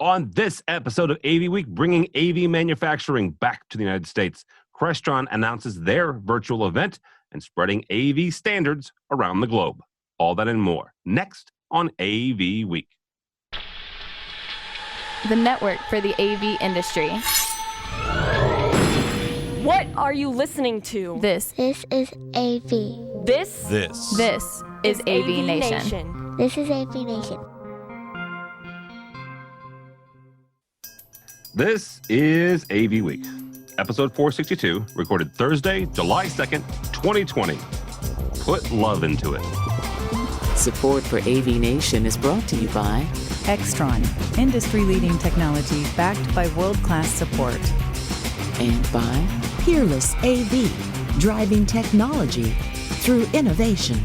On this episode of AV Week, bringing AV manufacturing back to the United States, Crestron announces their virtual event and spreading AV standards around the globe. All that and more next on AV Week. The network for the AV industry. What are you listening to? This is AV. This is AVNation. This is AVNation. This is AV Week, episode 462, recorded Thursday, July 2nd, 2020. Put love into it. Support for AVNation is brought to you by Crestron, industry-leading technology backed by world-class support. And by Peerless AV, driving technology through innovation.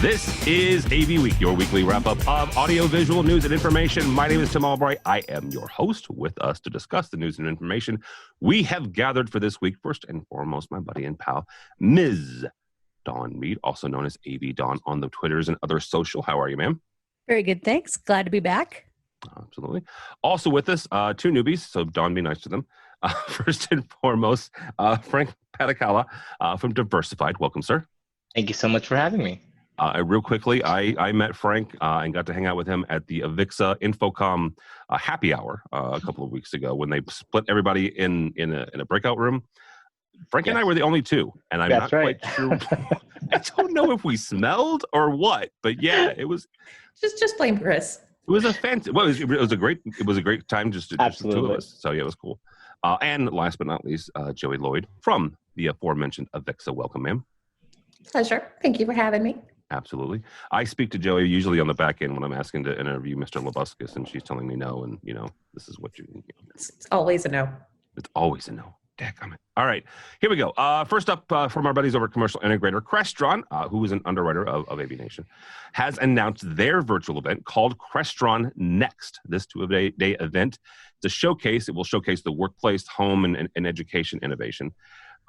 This is AV Week, your weekly wrap-up of audio-visual news and information. My name is Tim Albright. I am your host. With us to discuss the news and information we have gathered for this week, first and foremost, my buddy and pal, Ms. Dawn Mead, also known as AV Dawn on the Twitters and other social. How are you, ma'am? Very good, thanks. Glad to be back. Absolutely. Also with us, two newbies, so Dawn, be nice to them. First and foremost, Frank Paticala from Diversified. Welcome, sir. Thank you so much for having me. Real quickly, I met Frank and got to hang out with him at the Avixa Infocom happy hour a couple of weeks ago when they split everybody in a breakout room. Frank and I were the only two, and I'm not quite sure. I don't know if we smelled or what, but yeah, it was Just blame Chris. It was a fancy. Well, it was a great time just the two of us. So yeah, it was cool. And last but not least, Joey Lloyd from the aforementioned Avixa. Welcome, ma'am. Pleasure. Thank you for having me. Absolutely. I speak to Joey usually on the back end when I'm asking to interview Mr. Labuscus, and she's telling me no, and this is what you. It's always a no. It's always a no. Dadgummit. All right, here we go. First up from our buddies over at Commercial Integrator, Crestron, who is an underwriter of AVNation, has announced their virtual event called Crestron Next. This two-day event, it's a showcase. It will showcase the workplace, home, and education innovation.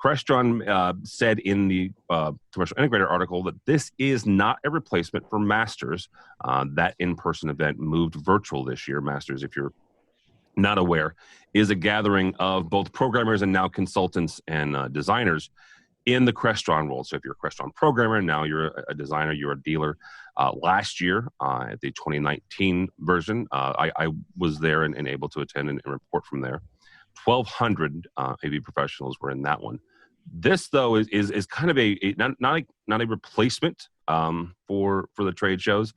Crestron said in the Commercial Integrator article that this is not a replacement for Masters. That in-person event moved virtual this year. Masters, if you're not aware, is a gathering of both programmers and now consultants and designers in the Crestron world. So if you're a Crestron programmer, now you're a designer, you're a dealer. Last year, at the 2019 version, I was there and able to attend and report from there. 1,200 AV professionals were in that one. This, though, is kind of not a replacement for the trade shows.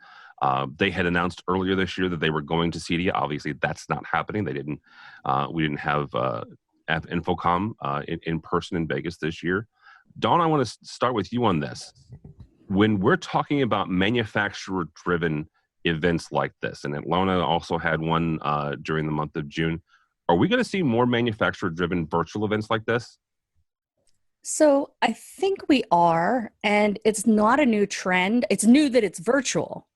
They had announced earlier this year that they were going to CEDIA. Obviously, that's not happening. We didn't have Infocom in person in Vegas this year. Dawn, I want to start with you on this. When we're talking about manufacturer-driven events like this, and Atlanta also had one during the month of June, are we going to see more manufacturer-driven virtual events like this? So I think we are, and it's not a new trend. It's new that it's virtual.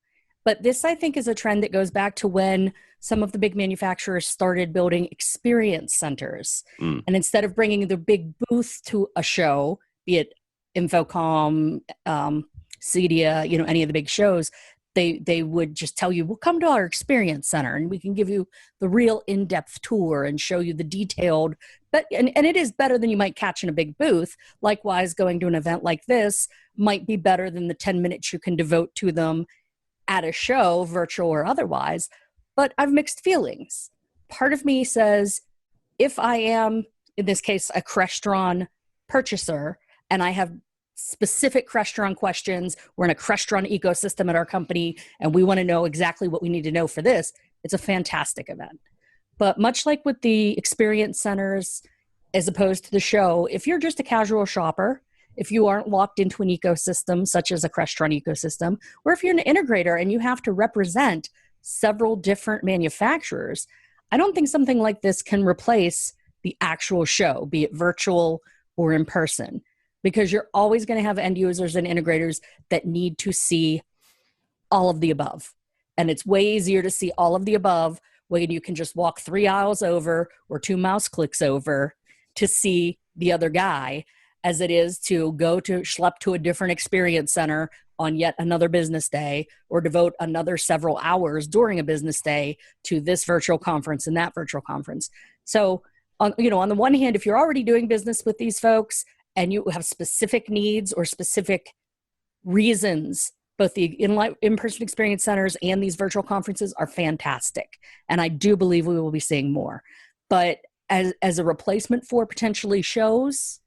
But this, I think, is a trend that goes back to when some of the big manufacturers started building experience centers. And instead of bringing the big booth to a show, be it Infocom, CEDIA, any of the big shows, they would just tell you, well, come to our experience center and we can give you the real in-depth tour and show you the detailed, and it is better than you might catch in a big booth. Likewise, going to an event like this might be better than the 10 minutes you can devote to them at a show, virtual or otherwise. But I've mixed feelings. Part of me says, if I am, in this case, a Crestron purchaser, and I have specific Crestron questions, we're in a Crestron ecosystem at our company, and we want to know exactly what we need to know for this, it's a fantastic event. But much like with the experience centers, as opposed to the show, if you're just a casual shopper, if you aren't locked into an ecosystem, such as a Crestron ecosystem, or if you're an integrator and you have to represent several different manufacturers, I don't think something like this can replace the actual show, be it virtual or in person, because you're always going to have end users and integrators that need to see all of the above. And it's way easier to see all of the above when you can just walk 3 aisles over or 2 mouse clicks over to see the other guy, as it is to go to schlep to a different experience center, on yet another business day or devote another several hours during a business day to this virtual conference and that virtual conference. So on the one hand, if you're already doing business with these folks and you have specific needs or specific reasons, both the in-person experience centers and these virtual conferences are fantastic. And I do believe we will be seeing more. But as a replacement for potentially shows,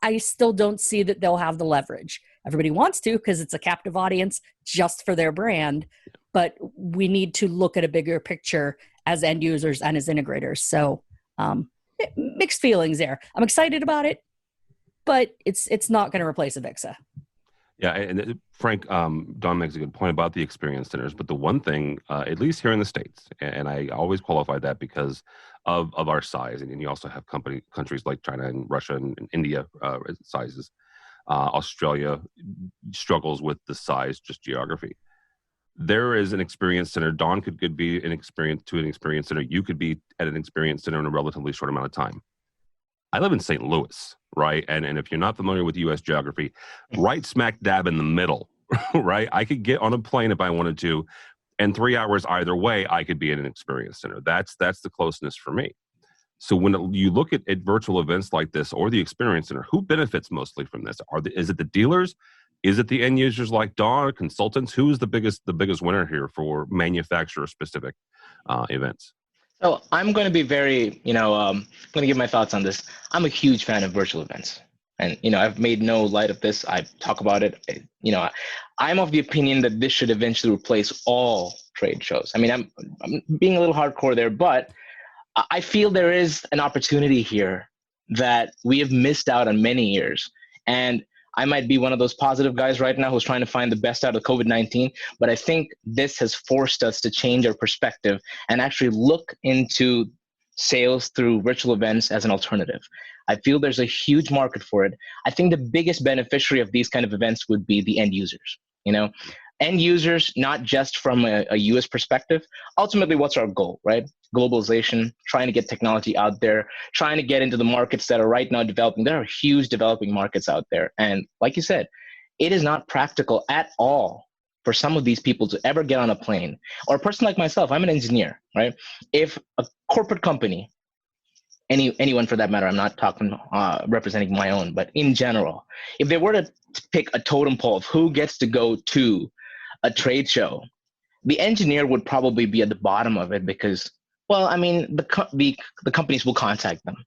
I still don't see that they'll have the leverage. Everybody wants to because it's a captive audience just for their brand. But we need to look at a bigger picture as end users and as integrators. So mixed feelings there. I'm excited about it, but it's not going to replace Avixa. Yeah, and Frank, Don makes a good point about the experience centers, but the one thing, at least here in the States, and I always qualify that because of our size, and you also have countries like China and Russia and India sizes. Australia struggles with the size, just geography. There is an experience center. Don could be an experience center. You could be at an experience center in a relatively short amount of time. I live in St. Louis, right? And if you're not familiar with U.S. geography, right smack dab in the middle, right? I could get on a plane if I wanted to, and 3 hours either way, I could be at an experience center. That's the closeness for me. So when you look at virtual events like this or the experience center, who benefits mostly from this? Is it the dealers? Is it the end users like Dawn, consultants? Who is the biggest winner here for manufacturer-specific events? So I'm going to be very, I'm going to give my thoughts on this. I'm a huge fan of virtual events. And, I've made no light of this. I talk about it. I'm of the opinion that this should eventually replace all trade shows. I mean, I'm being a little hardcore there, but I feel there is an opportunity here that we have missed out on many years. And I might be one of those positive guys right now who's trying to find the best out of COVID-19, but I think this has forced us to change our perspective and actually look into sales through virtual events as an alternative. I feel there's a huge market for it. I think the biggest beneficiary of these kind of events would be the end users, end users, not just from a US perspective. Ultimately, what's our goal, right? Globalization, trying to get technology out there, trying to get into the markets that are right now developing. There are huge developing markets out there. And like you said, it is not practical at all for some of these people to ever get on a plane. Or a person like myself, I'm an engineer, right? If a corporate company, anyone for that matter, I'm not talking representing my own, but in general, if they were to pick a totem pole of who gets to go to a trade show, the engineer would probably be at the bottom of it because, the companies will contact them.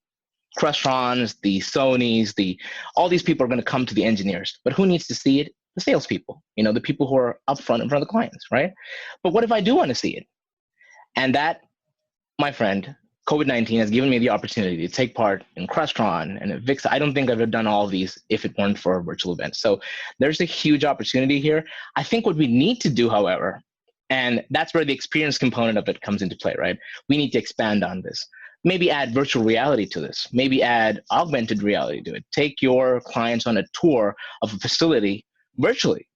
Crestrons, the Sonys, all these people are going to come to the engineers. But who needs to see it? The salespeople, the people who are up front in front of the clients, right? But what if I do want to see it? And that, my friend, COVID-19 has given me the opportunity to take part in Crestron and AVWeek. I don't think I would have done all of these if it weren't for a virtual event. So there's a huge opportunity here. I think what we need to do, however, and that's where the experience component of it comes into play, right? We need to expand on this. Maybe add virtual reality to this. Maybe add augmented reality to it. Take your clients on a tour of a facility virtually,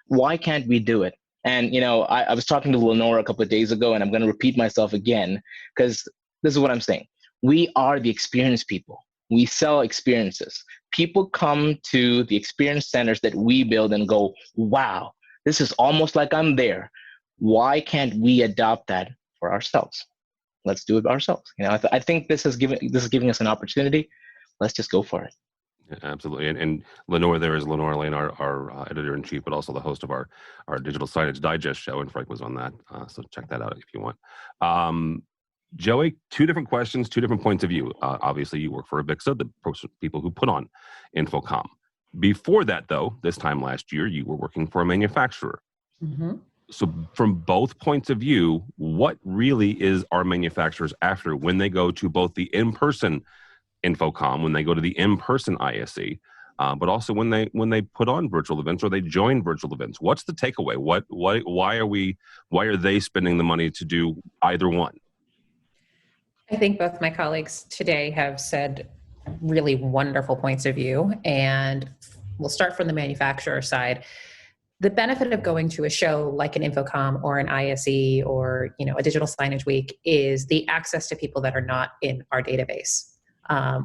Why can't we do it? And, I was talking to Lenore a couple of days ago, and I'm going to repeat myself again, because this is what I'm saying. We are the experience people. We sell experiences. People come to the experience centers that we build and go, wow, this is almost like I'm there. Why can't we adopt that for ourselves? Let's do it ourselves. I think this is giving us an opportunity. Let's just go for it. Yeah, absolutely. And Lenore, there is Lenore Lane, our editor-in-chief, but also the host of our Digital Signage Digest show, and Frank was on that. So check that out if you want. Joey, two different questions, two different points of view. Obviously, you work for Avixa, the people who put on Infocom. Before that, though, this time last year, you were working for a manufacturer. Mm-hmm. So from both points of view, what really is our manufacturers after when they go to both the in-person Infocom, when they go to the in-person ISE, but also when they put on virtual events or they join virtual events? What's the takeaway? Why are they spending the money to do either one? I think both my colleagues today have said really wonderful points of view, and we'll start from the manufacturer side. The benefit of going to a show like an Infocom or an ISE or a Digital Signage Week is the access to people that are not in our database.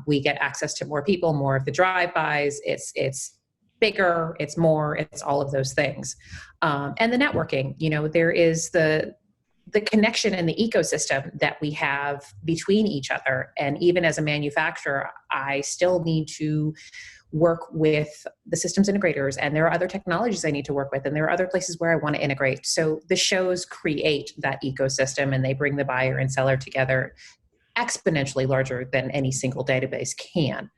We get access to more people, more of the drive-bys. It's bigger, it's more, it's all of those things. And the networking, there is the connection and the ecosystem that we have between each other. And even as a manufacturer, I still need to work with the systems integrators, and there are other technologies I need to work with, and there are other places where I want to integrate. So the shows create that ecosystem, and they bring the buyer and seller together exponentially larger than any single database can.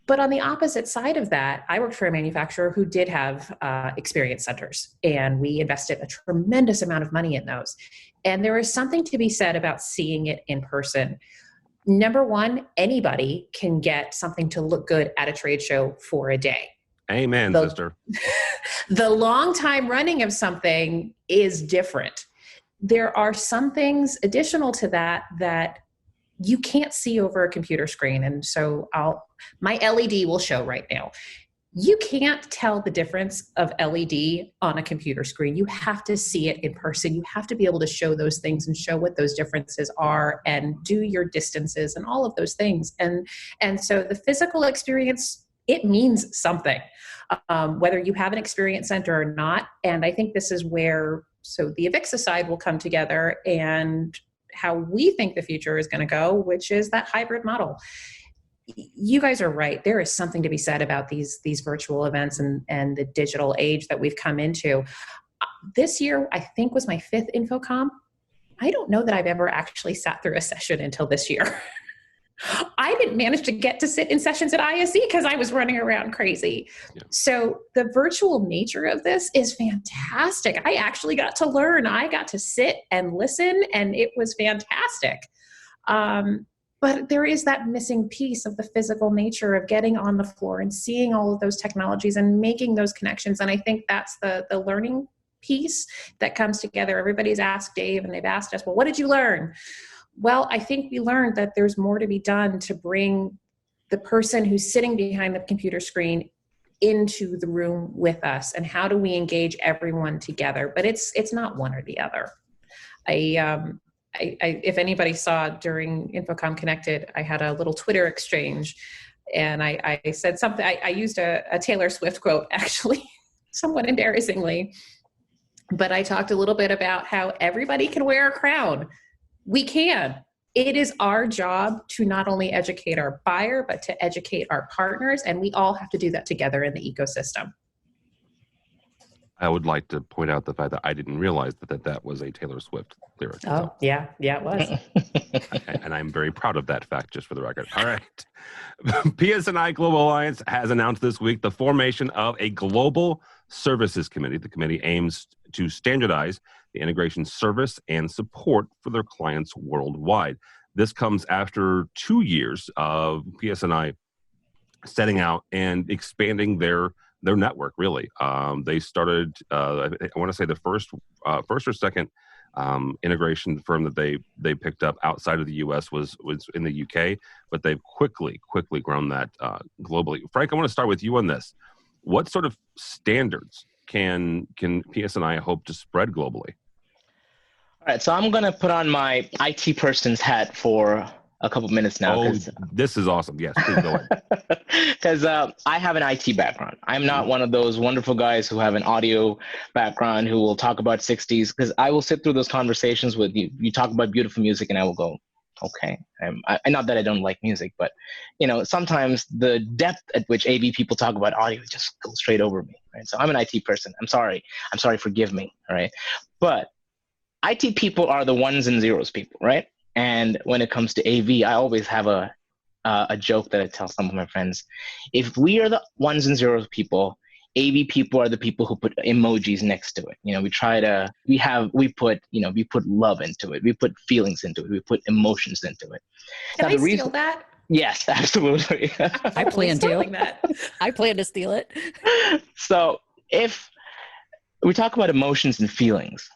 But on the opposite side of that, I worked for a manufacturer who did have experience centers, and we invested a tremendous amount of money in those. And there is something to be said about seeing it in person. Number one, anybody can get something to look good at a trade show for a day. Amen, sister. The long time running of something is different. There are some things additional to that you can't see over a computer screen. And so my LED will show right now. You can't tell the difference of LED on a computer screen. You have to see it in person. You have to be able to show those things and show what those differences are and do your distances and all of those things. And so the physical experience, it means something, whether you have an experience center or not. And I think this is where, so the AVIXA side will come together and how we think the future is going to go, which is that hybrid model. You guys are right. There is something to be said about these virtual events and the digital age that we've come into. This year, I think, was my 5th InfoComm. I don't know that I've ever actually sat through a session until this year. I didn't manage to get to sit in sessions at ISE because I was running around crazy. Yeah. So the virtual nature of this is fantastic. I actually got to learn. I got to sit and listen, and it was fantastic. But there is that missing piece of the physical nature of getting on the floor and seeing all of those technologies and making those connections. And I think that's the learning piece that comes together. Everybody's asked Dave, and they've asked us, well, what did you learn? Well, I think we learned that there's more to be done to bring the person who's sitting behind the computer screen into the room with us. And how do we engage everyone together? But it's not one or the other. If anybody saw during InfoComm Connected, I had a little Twitter exchange, and I said something. I used a Taylor Swift quote, actually, somewhat embarrassingly, but I talked a little bit about how everybody can wear a crown. We can. It is our job to not only educate our buyer, but to educate our partners, and we all have to do that together in the ecosystem. I would like to point out the fact that I didn't realize that was a Taylor Swift lyric. Oh, so. Yeah, it was. And I'm very proud of that fact, just for the record. All right. PSNI Global Alliance has announced this week the formation of a global services committee. The committee aims to standardize the integration service and support for their clients worldwide. This comes after 2 years of PSNI setting out and expanding their network, really. They started, I want to say the first or second integration firm that they picked up outside of the U.S. was in the U.K., but they've quickly grown that globally. Frank, I want to start with you on this. What sort of standards can PSNI hope to spread globally? All right, so I'm going to put on my IT person's hat for a couple minutes now. Oh, this is awesome. Yes, please go ahead. Because I have an IT background. I'm not one of those wonderful guys who have an audio background who will talk about 60s, because I will sit through those conversations with you. You talk about beautiful music and I will go, okay. Not that I don't like music, but sometimes the depth at which AV people talk about audio just goes straight over me. Right? So I'm an IT person. I'm sorry, forgive me. All right. But IT people are the ones and zeros people, right? And when it comes to AV, I always have a joke that I tell some of my friends. If we are the ones and zeros people, AV people are the people who put emojis next to it. We put love into it. We put feelings into it. We put emotions into it. Can I steal that? Yes, absolutely. I plan to. I plan to steal it. So if we talk about emotions and feelings,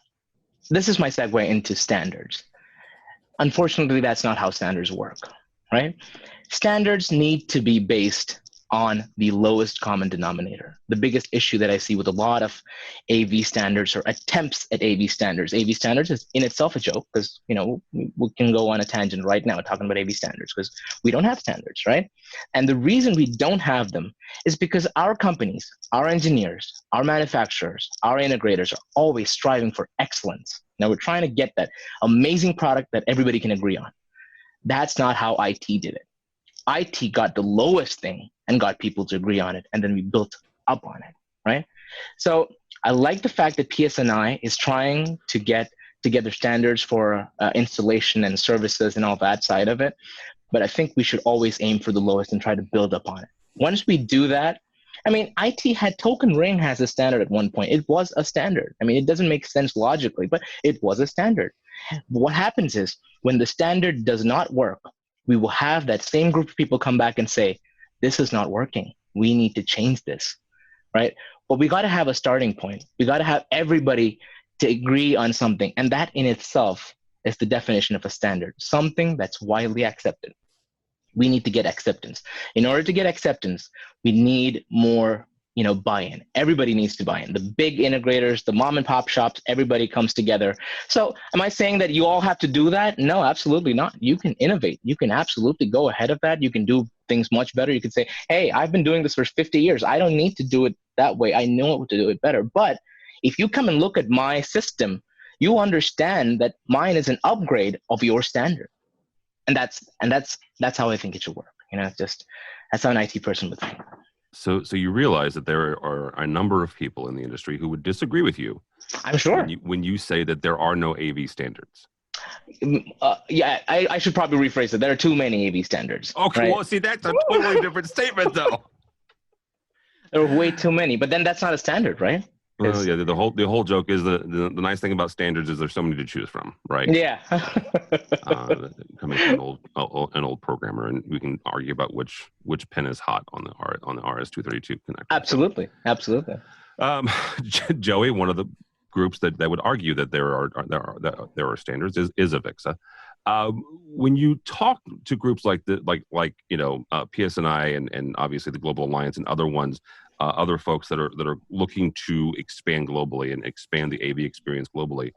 this is my segue into standards. Unfortunately, that's not how standards work, right? Standards need to be based on the lowest common denominator. The biggest issue that I see with a lot of AV standards or attempts at AV standards is in itself a joke because, we can go on a tangent right now talking about AV standards because we don't have standards, right? And the reason we don't have them is because our companies, our engineers, our manufacturers, our integrators are always striving for excellence. Now we're trying to get that amazing product that everybody can agree on. That's not how IT did it. IT got the lowest thing and got people to agree on it, and then we built up on it, right? So I like the fact that PSNI is trying to get together standards for installation and services and all that side of it, but I think we should always aim for the lowest and try to build up on it. Once we do that, IT had Token Ring as a standard at one point. It was a standard. It doesn't make sense logically, but it was a standard. But what happens is when the standard does not work, we will have that same group of people come back and say, this is not working. We need to change this, right? But we got to have a starting point. We got to have everybody to agree on something. And that in itself is the definition of a standard, something that's widely accepted. We need to get acceptance. In order to get acceptance, we need more buy-in. Everybody needs to buy in. The big integrators, the mom and pop shops, everybody comes together. So am I saying that you all have to do that? No, absolutely not. You can innovate. You can absolutely go ahead of that. You can do things much better. You can say, hey, I've been doing this for 50 years. I don't need to do it that way. I know how to do it better. But if you come and look at my system, you understand that mine is an upgrade of your standard. And that's how I think it should work. That's how an IT person would think. So you realize that there are a number of people in the industry who would disagree with you. I'm sure. When you say that there are no AV standards. I should probably rephrase it. There are too many AV standards. Okay, right? Well, see, that's a totally different statement, though. There are way too many, but then that's not a standard, right? Well, yeah. The whole joke is the nice thing about standards is there's so many to choose from, right? Yeah. Coming from an old programmer, and we can argue about which pin is hot on the RS-232 connector. Absolutely. Joey, one of the groups that would argue that there are standards is AVIXA. When you talk to groups like PSNI and obviously the Global Alliance and other ones, other folks that are looking to expand globally and expand the AV experience globally,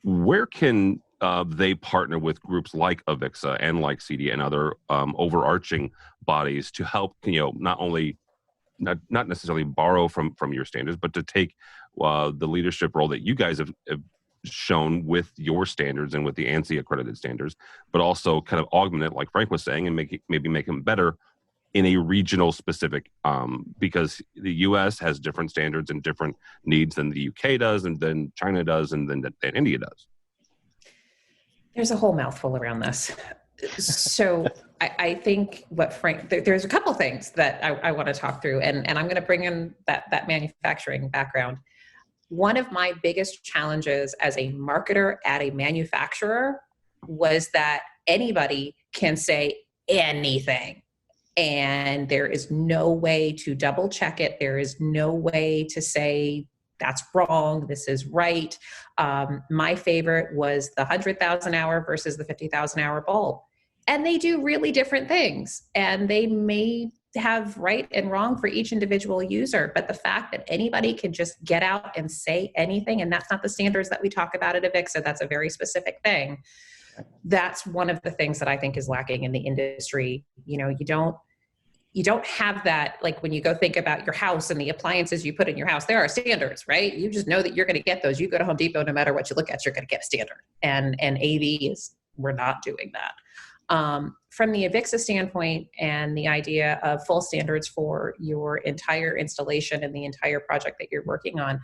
where can they partner with groups like AVIXA and like CD and other overarching bodies to help not necessarily borrow from your standards, but to take the leadership role that you guys have shown with your standards and with the ANSI accredited standards, but also kind of augment it, like Frank was saying, and maybe make them better in a regional specific, because the U.S. has different standards and different needs than the UK does, and then China does, and then India does. There's a whole mouthful around this. So I think there's a couple things that I want to talk through, and I'm going to bring in that manufacturing background. One of my biggest challenges as a marketer at a manufacturer was that anybody can say anything, and there is no way to double check it. There is no way to say that's wrong, this is right. My favorite was the 100,000 hour versus the 50,000 hour bulb. And they do really different things, and they may have right and wrong for each individual user. But the fact that anybody can just get out and say anything, and that's not the standards that we talk about at AVIXA, that's a very specific thing. That's one of the things that I think is lacking in the industry. You don't have that, like when you go think about your house and the appliances you put in your house, there are standards, right? You just know that you're going to get those. You go to Home Depot, no matter what you look at, you're going to get a standard. And AV we're not doing that. From the AVIXA standpoint and the idea of full standards for your entire installation and the entire project that you're working on,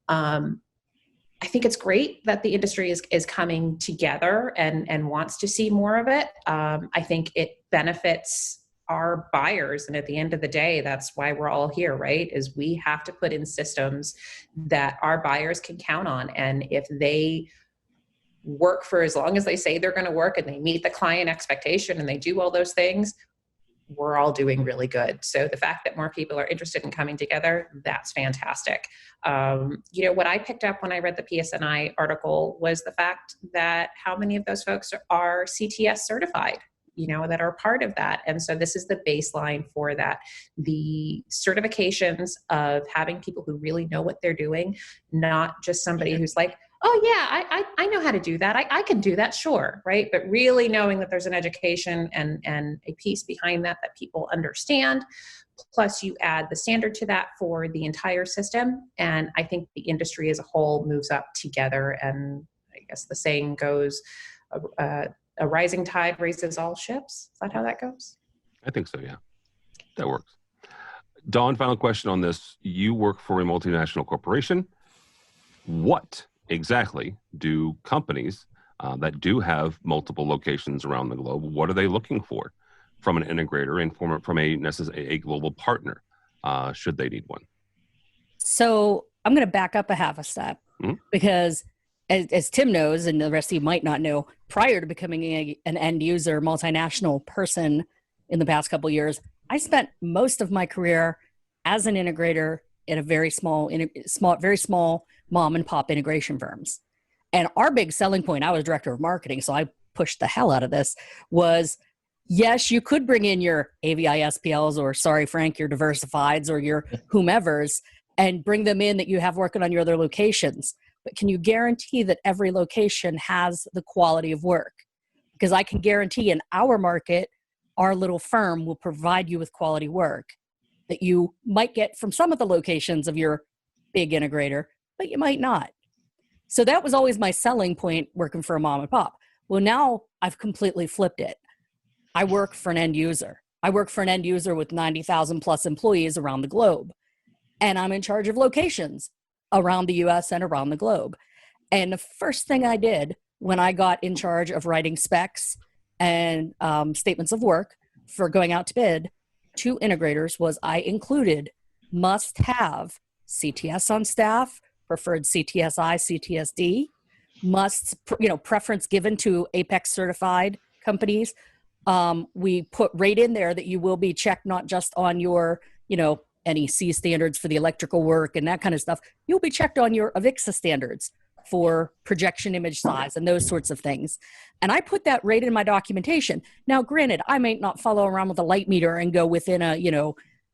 I think it's great that the industry is coming together and wants to see more of it. I think it benefits our buyers. And at the end of the day, that's why we're all here, right? Is we have to put in systems that our buyers can count on. And if they work for as long as they say they're going to work and they meet the client expectation and they do all those things, we're all doing really good. So the fact that more people are interested in coming together, that's fantastic. What I picked up when I read the PSNI article was the fact that how many of those folks are CTS certified. that are part of that. And so this is the baseline for that. The certifications of having people who really know what they're doing, not just somebody who's like, oh yeah, I know how to do that. I can do that, sure, right? But really knowing that there's an education and a piece behind that people understand. Plus you add the standard to that for the entire system. And I think the industry as a whole moves up together. And I guess the saying goes, a rising tide raises all ships. Is that how that goes? I think so, yeah. That works. Dawn, final question on this. You work for a multinational corporation. What exactly do companies that do have multiple locations around the globe, what are they looking for from an integrator and from a global partner, should they need one? So I'm going to back up a half a step because as Tim knows, and the rest of you might not know, prior to becoming an end user multinational person in the past couple of years, I spent most of my career as an integrator at a very small mom and pop integration firms. And our big selling point, I was director of marketing, so I pushed the hell out of this, was yes, you could bring in your AVI SPLs or, sorry, Frank, your diversifieds or your whomevers and bring them in that you have working on your other locations. But can you guarantee that every location has the quality of work? Because I can guarantee in our market, our little firm will provide you with quality work that you might get from some of the locations of your big integrator, but you might not. So that was always my selling point working for a mom and pop. Well, now I've completely flipped it. I work for an end user. I work for an end user with 90,000 plus employees around the globe. And I'm in charge of locations around the US and around the globe. And the first thing I did when I got in charge of writing specs and statements of work for going out to bid to integrators was I included must have CTS on staff, preferred CTSI, CTSD, preference given to Apex certified companies. We put right in there that you will be checked not just on your, NEC standards for the electrical work and that kind of stuff. You'll be checked on your AVIXA standards for projection image size and those sorts of things. And I put that right in my documentation. Now, granted, I may not follow around with a light meter and go within a,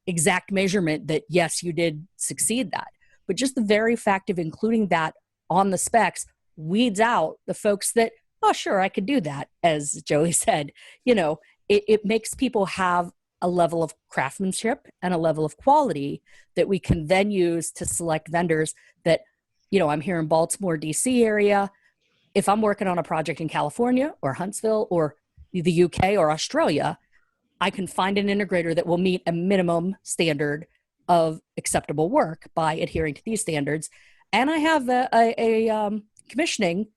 exact measurement that, yes, you did succeed that. But just the very fact of including that on the specs weeds out the folks that, oh, sure, I could do that. As Joey said, it makes people have a level of craftsmanship and a level of quality that we can then use to select vendors that, I'm here in Baltimore, DC area. If I'm working on a project in California or Huntsville or the UK or Australia, I can find an integrator that will meet a minimum standard of acceptable work by adhering to these standards. And I have a commissioning,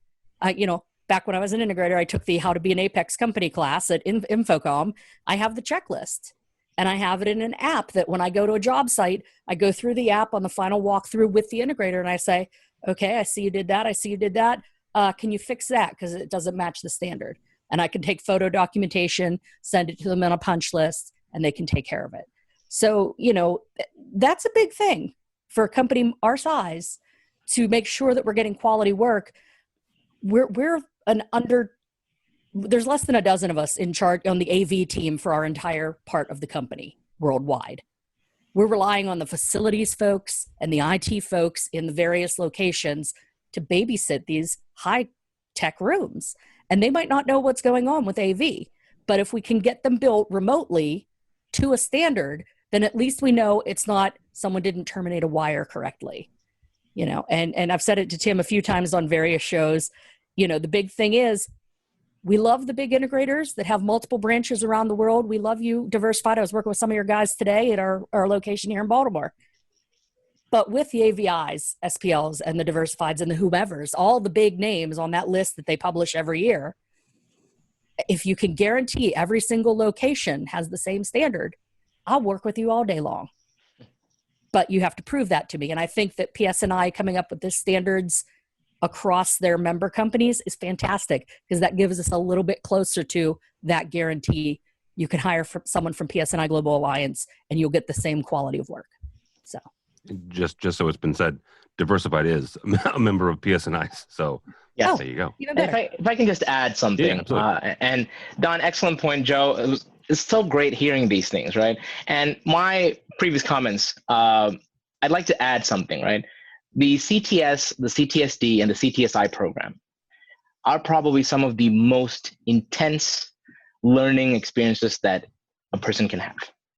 back when I was an integrator, I took the How to Be an Apex Company class at Infocom. I have the checklist and I have it in an app that when I go to a job site, I go through the app on the final walkthrough with the integrator and I say, okay, I see you did that. I see you did that. Can you fix that? Because it doesn't match the standard. And I can take photo documentation, send it to them on a punch list, and they can take care of it. So, that's a big thing for a company our size to make sure that we're getting quality work. There's less than a dozen of us in charge on the AV team for our entire part of the company worldwide. We're relying on the facilities folks and the IT folks in the various locations to babysit these high-tech rooms. And they might not know what's going on with AV, but if we can get them built remotely to a standard, then at least we know it's not someone didn't terminate a wire correctly. And I've said it to Tim a few times on various shows. The big thing is we love the big integrators that have multiple branches around the world. We love you, Diversified. I was working with some of your guys today at our location here in Baltimore. But with the AVIs, SPLs, and the Diversifieds and the whomevers, all the big names on that list that they publish every year, if you can guarantee every single location has the same standard, I'll work with you all day long. But you have to prove that to me. And I think that PSNI coming up with the standards across their member companies is fantastic because that gives us a little bit closer to that guarantee. You can hire someone from PSNI Global Alliance and you'll get the same quality of work. So just so it's been said, Diversified is a member of PSNI. So Yes. There you go. Even And better. if I can just add something, Yeah, absolutely. and Don, excellent point, Joe. It's so great hearing these things, right? And my previous comments, I'd like to add something, right? The CTS, the CTSD, and the CTSI program are probably some of the most intense learning experiences that a person can have.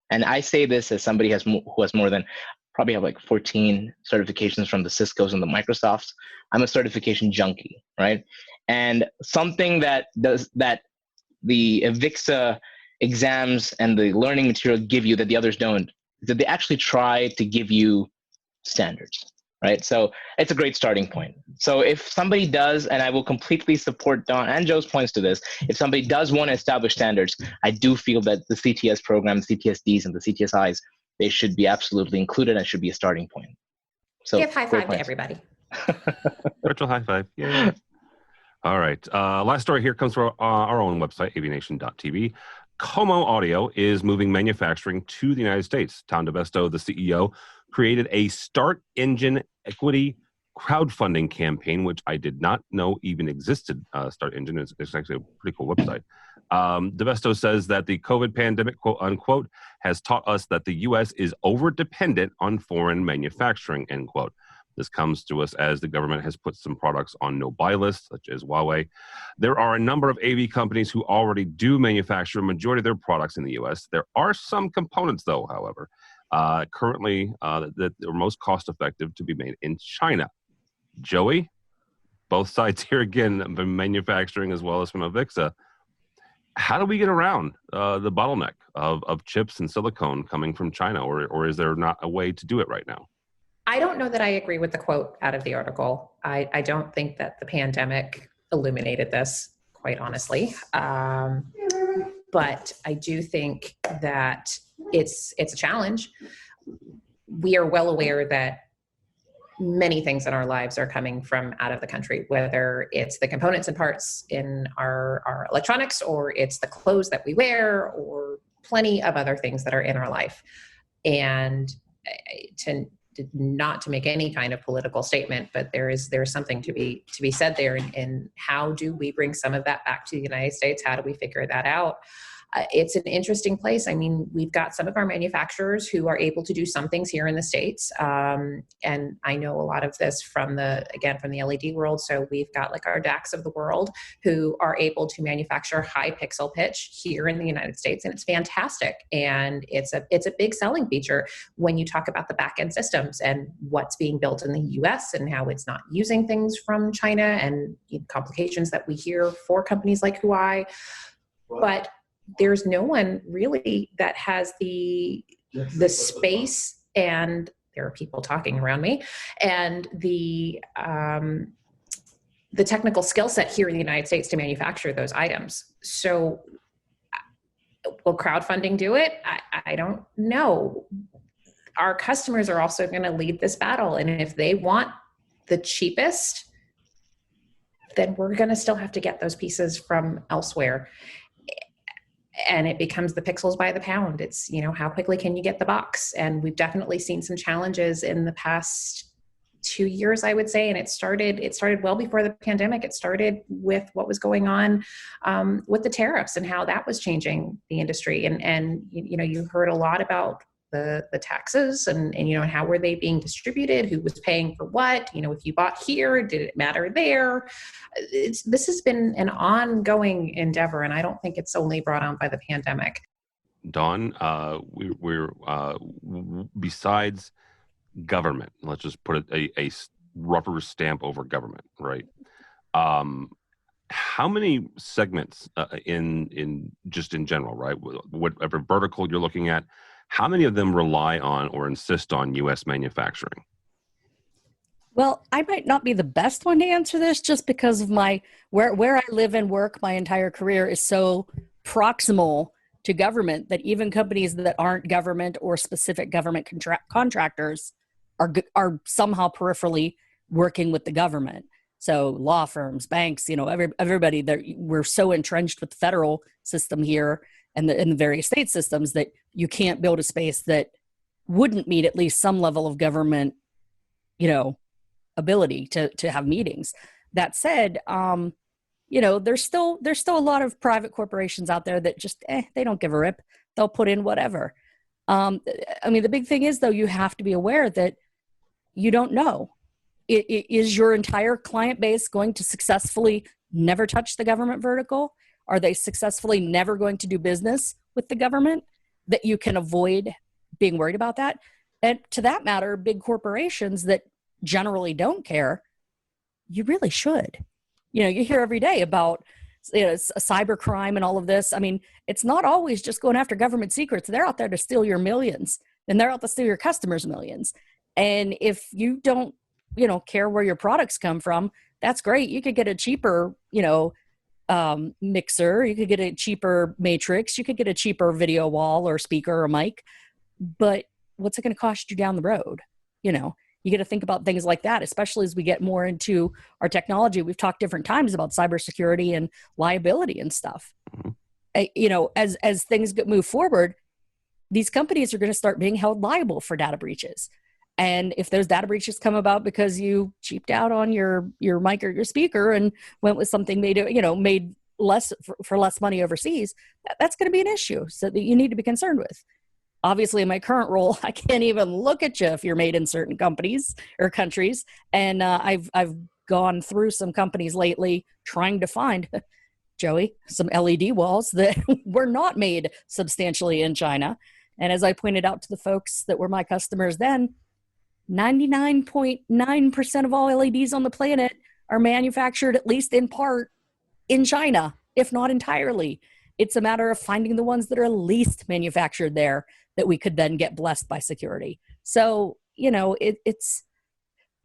And I say this as somebody who has more than probably have like 14 certifications from the Ciscos and the Microsofts. I'm a certification junkie, right? And something that the AVIXA exams and the learning material give you that the others don't, is that they actually try to give you standards, right? So it's a great starting point. So if somebody does, and I will completely support Don and Joe's points to this, if somebody does want to establish standards, I do feel that the CTS program, the CTSDs and the CTSIs, they should be absolutely included and should be a starting point. So Give high great five to points. everybody. Virtual high five. Yeah. All right. Last story here comes from our own website, avnation.tv. Como Audio is moving manufacturing to the United States. Tom DeVesto, the CEO, created a Start Engine equity crowdfunding campaign, which I did not know even existed. Start Engine is actually a pretty cool website. DeVesto says that the COVID pandemic, quote unquote, has taught us that the U.S. is over-dependent on foreign manufacturing, end quote. This comes to us as the government has put some products on no-buy lists, such as Huawei. There are a number of AV companies who already do manufacture a majority of their products in the U.S. There are some components, though, however, currently that are most cost-effective to be made in China. Joey, both sides here again, from manufacturing as well as from AVIXA. How do we get around the bottleneck of chips and silicone coming from China, or is there not a way to do it right now? I don't know that I agree with the quote out of the article. I don't think that the pandemic illuminated this, quite honestly. But I do think that it's a challenge. We are well aware that many things in our lives are coming from out of the country, whether it's the components and parts in our electronics, or it's the clothes that we wear, or plenty of other things that are in our life. And not to make any kind of political statement, but there's something to be said there in how do we bring some of that back to the United States? How do we figure that out? It's an interesting place. I mean, we've got some of our manufacturers who are able to do some things here in the States. And I know a lot of this from the LED world. So we've got like our DACs of the world who are able to manufacture high pixel pitch here in the United States. And it's fantastic. And it's a big selling feature when you talk about the back end systems and what's being built in the US and how it's not using things from China and complications that we hear for companies like Huawei. But there's no one really that has the space, and there are people talking around me, and the technical skill set here in the United States to manufacture those items. So will crowdfunding do it? I don't know. Our customers are also going to lead this battle. And if they want the cheapest, then we're going to still have to get those pieces from elsewhere. And it becomes the pixels by the pound. It's, how quickly can you get the box? And we've definitely seen some challenges in the past 2 years, I would say. And it started well before the pandemic. It started with what was going on with the tariffs and how that was changing the industry. And you heard a lot about the taxes and how were they being distributed, who was paying for what, if you bought here, did it matter there? This has been an ongoing endeavor, and I don't think it's only brought on by the pandemic. Dawn, we're besides government, let's just put a rubber stamp over government, right? How many segments in general, right? Whatever vertical you're looking at, how many of them rely on or insist on U.S. manufacturing? Well, I might not be the best one to answer this just because of where I live and work. My entire career is so proximal to government that even companies that aren't government or specific government contractors are somehow peripherally working with the government. So law firms, banks, everybody, we're so entrenched with the federal system here and the various state systems that you can't build a space that wouldn't meet at least some level of government, ability to have meetings. That said, there's still a lot of private corporations out there that just they don't give a rip. They'll put in whatever. The big thing is, though, you have to be aware that you don't know. Is your entire client base going to successfully never touch the government vertical? Are they successfully never going to do business with the government that you can avoid being worried about that? And to that matter, big corporations that generally don't care, you really should. You hear every day about cybercrime and all of this. I mean, it's not always just going after government secrets. They're out there to steal your millions, and they're out to steal your customers' millions. And if you don't, care where your products come from, that's great. You could get a cheaper, mixer. You could get a cheaper matrix. You could get a cheaper video wall or speaker or mic. But what's it going to cost you down the road? You get to think about things like that, especially as we get more into our technology. We've talked different times about cybersecurity and liability and stuff. As things move forward, these companies are going to start being held liable for data breaches. And if those data breaches come about because you cheaped out on your mic or your speaker and went with something made less for less money overseas, that's going to be an issue so that you need to be concerned with. Obviously, in my current role, I can't even look at you if you're made in certain companies or countries. And I've gone through some companies lately trying to find, Joey, some LED walls that were not made substantially in China. And as I pointed out to the folks that were my customers then, 99.9% of all LEDs on the planet are manufactured, at least in part, in China, if not entirely. It's a matter of finding the ones that are least manufactured there that we could then get blessed by security. So, it's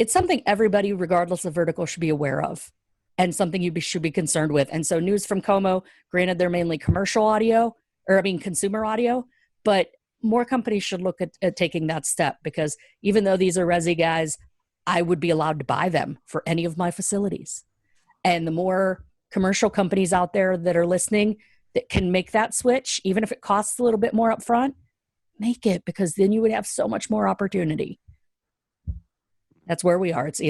something everybody, regardless of vertical, should be aware of, and something you should be concerned with. And so news from Como, granted they're mainly consumer audio, but more companies should look at taking that step, because even though these are resi guys, I would be allowed to buy them for any of my facilities. And the more commercial companies out there that are listening that can make that switch, even if it costs a little bit more upfront, make it, because then you would have so much more opportunity. That's where we are. It's,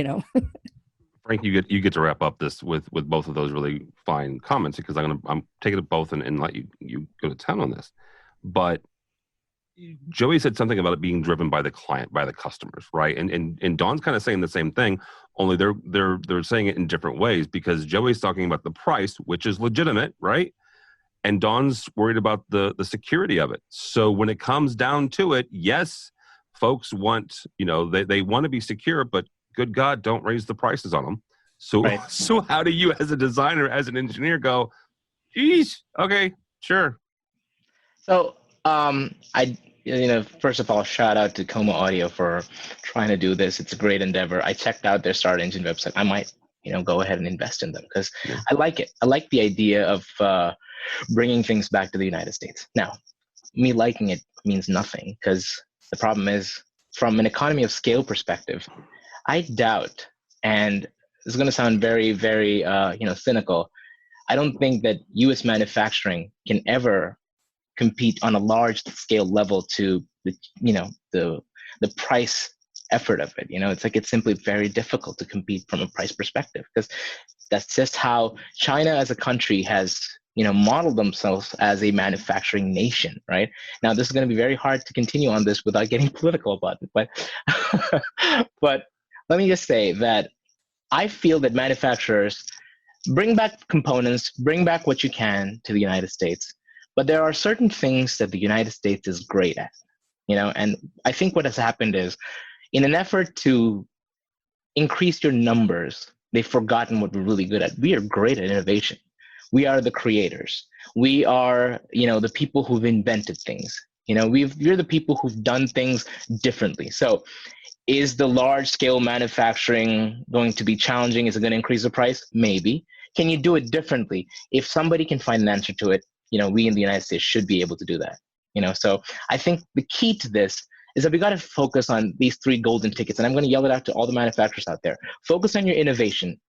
Frank, you get to wrap up this with both of those really fine comments, because I'm taking it both and let you go to town on this. But Joey said something about it being driven by the client, by the customers, right? And Dawn's kind of saying the same thing, only they're saying it in different ways, because Joey's talking about the price, which is legitimate, right? And Dawn's worried about the security of it. So when it comes down to it, yes, folks want, they want to be secure, but good God, don't raise the prices on them. So, right. So how do you, as a designer, as an engineer, go, geez, okay, sure. So first of all, shout out to Como Audio for trying to do this. It's a great endeavor. I checked out their Start Engine website. I might, go ahead and invest in them, because I like it. I like the idea of bringing things back to the United States. Now, me liking it means nothing, because the problem is, from an economy of scale perspective, I doubt, and this is going to sound very, very, cynical. I don't think that U.S. manufacturing can ever compete on a large scale level to the price effort of it. It's simply very difficult to compete from a price perspective, because that's just how China as a country has modeled themselves as a manufacturing nation, right? Now, this is going to be very hard to continue on this without getting political about it, but let me just say that I feel that manufacturers bring back components, bring back what you can to the United States. But there are certain things that the United States is great at, and I think what has happened is, in an effort to increase your numbers, they've forgotten what we're really good at. We are great at innovation. We are the creators. We are, the people who've invented things. We're the people who've done things differently. So is the large scale manufacturing going to be challenging? Is it going to increase the price? Maybe. Can you do it differently? If somebody can find an answer to it, we in the United States should be able to do that. So I think the key to this is that we got to focus on these 3 golden tickets. And I'm going to yell it out to all the manufacturers out there. Focus on your innovation,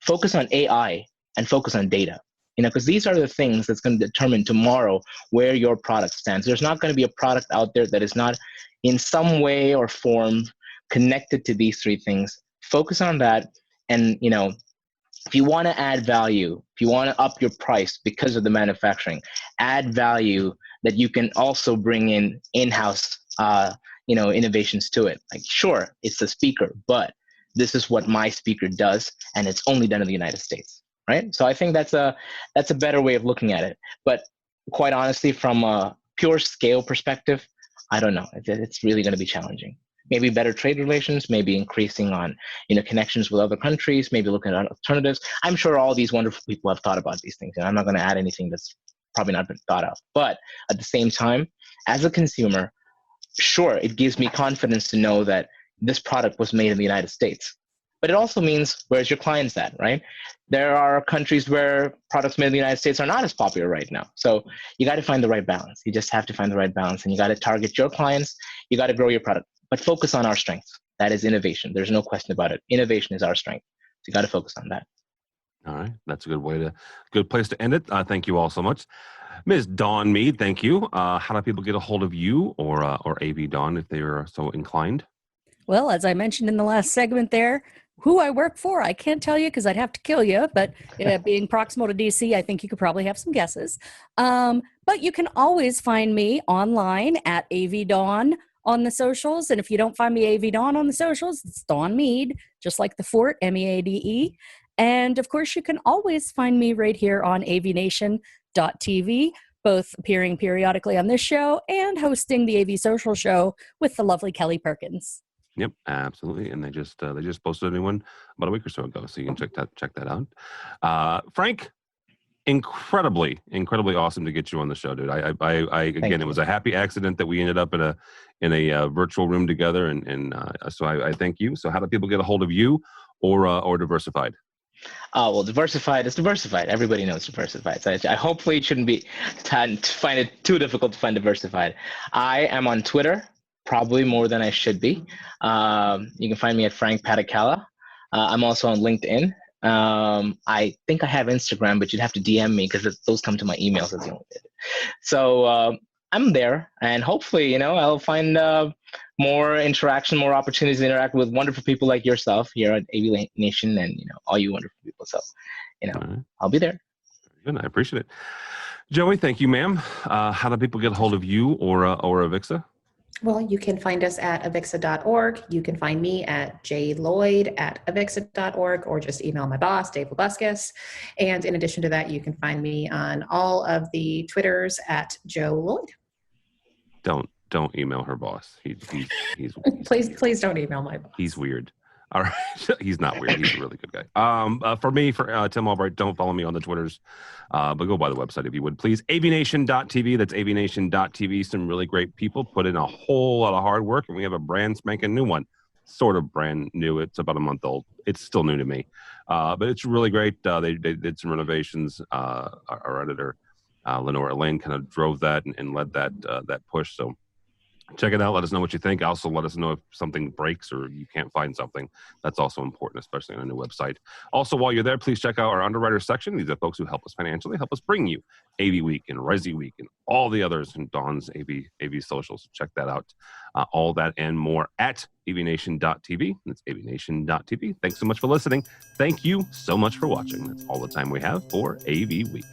focus on AI, and focus on data. Because these are the things that's going to determine tomorrow where your product stands. There's not going to be a product out there that is not in some way or form connected to these 3 things. Focus on that, and if you want to add value, if you want to up your price because of the manufacturing, add value that you can also bring in-house, innovations to it. Like, sure, it's a speaker, but this is what my speaker does, and it's only done in the United States, right? So I think that's a better way of looking at it. But quite honestly, from a pure scale perspective, I don't know. It's really going to be challenging. Maybe better trade relations, maybe increasing on connections with other countries, maybe looking at alternatives. I'm sure all these wonderful people have thought about these things, and I'm not going to add anything that's probably not been thought of. But at the same time, as a consumer, sure, it gives me confidence to know that this product was made in the United States. But it also means, where's your clients at, right? There are countries where products made in the United States are not as popular right now. So you got to find the right balance. You just have to find the right balance, and you got to target your clients. You got to grow your product, but focus on our strengths. That is innovation. There's no question about it. Innovation is our strength. So you got to focus on that. All right. That's a good place to end it. Thank you all so much. Ms. Dawn Mead, thank you. How do people get a hold of you or AV Dawn if they are so inclined? Well, as I mentioned in the last segment there, who I work for, I can't tell you because I'd have to kill you. But being proximal to DC, I think you could probably have some guesses. But you can always find me online at AV Dawn on the socials. And if you don't find me AV Dawn on the socials, it's Dawn Mead, just like the fort, MEADE. And of course, you can always find me right here on AVNation.tv, both appearing periodically on this show and hosting the AV Social Show with the lovely Kelly Perkins. Yep, absolutely. And they just posted a new one about a week or so ago, so you can check that out. Frank, incredibly awesome to get you on the show, dude. I again, it was a happy accident that we ended up in a virtual room together, and so I thank you. So how do people get a hold of you or Diversified? Well, Diversified is Diversified. Everybody knows Diversified. So I hopefully it shouldn't be find it too difficult to find Diversified. I am on Twitter, probably more than I should be. You can find me at Frank Patakala. I'm also on LinkedIn. I think I have Instagram, but you'd have to DM me because those come to my emails. That's the only thing. So I'm there, and hopefully, I'll find more interaction, more opportunities to interact with wonderful people like yourself here at AVNation, and all you wonderful people. So, right. I'll be there. Good, I appreciate it. Joey, thank you, ma'am. How do people get a hold of you or Avixa? Well, you can find us at avixa.org. You can find me at jlloyd@avixa.org, or just email my boss, Dave Labuscus. And in addition to that, you can find me on all of the Twitters at Joe Lloyd. Don't email her boss. He's please don't email my boss. He's weird. All right. He's not weird. He's a really good guy. For me, Tim Albright, don't follow me on the Twitters, but go by the website if you would, please. AVNation.tv. That's AVNation.tv. Some really great people put in a whole lot of hard work, and we have a brand spanking new one. Sort of brand new. It's about a month old. It's still new to me, but it's really great. They did some renovations. Our editor, Lenora Lane, kind of drove that and led that push. So check it out. Let us know what you think. Also, let us know if something breaks or you can't find something. That's also important, especially on a new website. Also, while you're there, please check out our underwriter section. These are folks who help us financially, help us bring you AVWeek and ResiWeek and all the others in Dawn's AV socials. Check that out. All that and more at AVNation.tv. That's AVNation.tv. Thanks so much for listening. Thank you so much for watching. That's all the time we have for AV Week.